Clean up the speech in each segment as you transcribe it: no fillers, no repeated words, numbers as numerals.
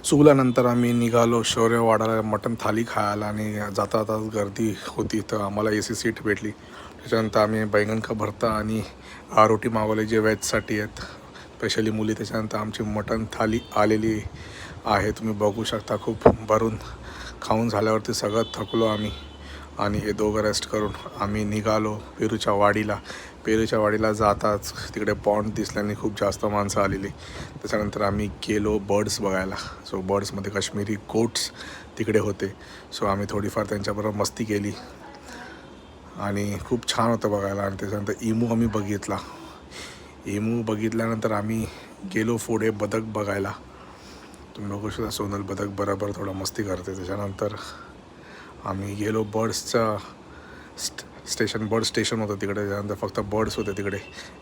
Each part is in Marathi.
चुगल्यानंतर आम्ही निघालो शौर्यवाडाला मटण थाली खायला आणि जाता जाता गर्दी होती तर आम्हाला ए सी सीट भेटली. त्याच्यानंतर आम्ही बैंगन का भरता आणि रोटी मागवले जे व्हेजसाठी आहेत स्पेशली मुली. त्याच्यानंतर आमची मटण थाली आलेली आहे, तुम्ही बघू शकता. खूप भरून खाऊन झाल्यावरती सगळं थकलो आम्ही आणि हे दोघं रेस्ट करून आम्ही निघालो पेरूच्या वाडीला. पेरूच्या वाडीला जाताच तिकडे पॉन्ड दिसल्याने खूप जास्त माणसं आलेली. त्याच्यानंतर आम्ही गेलो बर्ड्स बघायला. सो बर्ड्समध्ये काश्मीरी गोट्स तिकडे होते. सो आम्ही थोडीफार त्यांच्याबरोबर मस्ती केली आणि खूप छान होतं बघायला. आणि त्याच्यानंतर इमू आम्ही बघितला. इमू बघितल्यानंतर आम्ही गेलो पुढे बदक बघायला. तुम्ही बघू शकता सोनल बदक बरोबर थोडं मस्ती करते. त्याच्यानंतर आम्ही गेलो बर्ड्सचं स्टेशन. बर्ड स्टेशन होतं तिकडे. त्याच्यानंतर फक्त बर्ड्स होते तिकडे.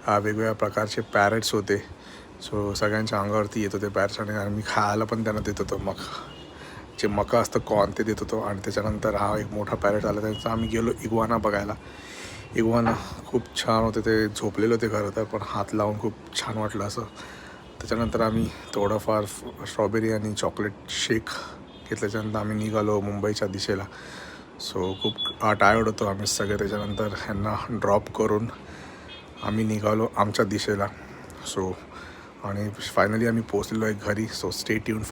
वेगवेगळ्या प्रकारचे पॅरेट्स होते. सो सगळ्यांच्या अंगावरती येत होते पॅरेट्स आणि आम्ही खायला पण त्यांना देत होतो. जे मका असतं कॉर्न ते देत होतो. आणि त्याच्यानंतर हा एक मोठा पॅरेट आला. त्यांचा आम्ही गेलो इग्वाना बघायला. इग्वाना खूप छान होते. ते झोपलेले होते खरं तर, पण हात लावून खूप छान वाटलं असं. त्याच्यानंतर आम्ही थोडंफार स्ट्रॉबेरी आणि चॉकलेट शेक घेतल्याच्यानंतर आम्ही निघालो मुंबईच्या दिशेला. सो खूप टायर्ड होतो आम्ही सगळे. त्याच्यानंतर ह्यांना ड्रॉप करून आम्ही निघालो आमच्या दिशेला. सो आणि फायनली आम्ही पोचलेलो आहे घरी. So stay tune.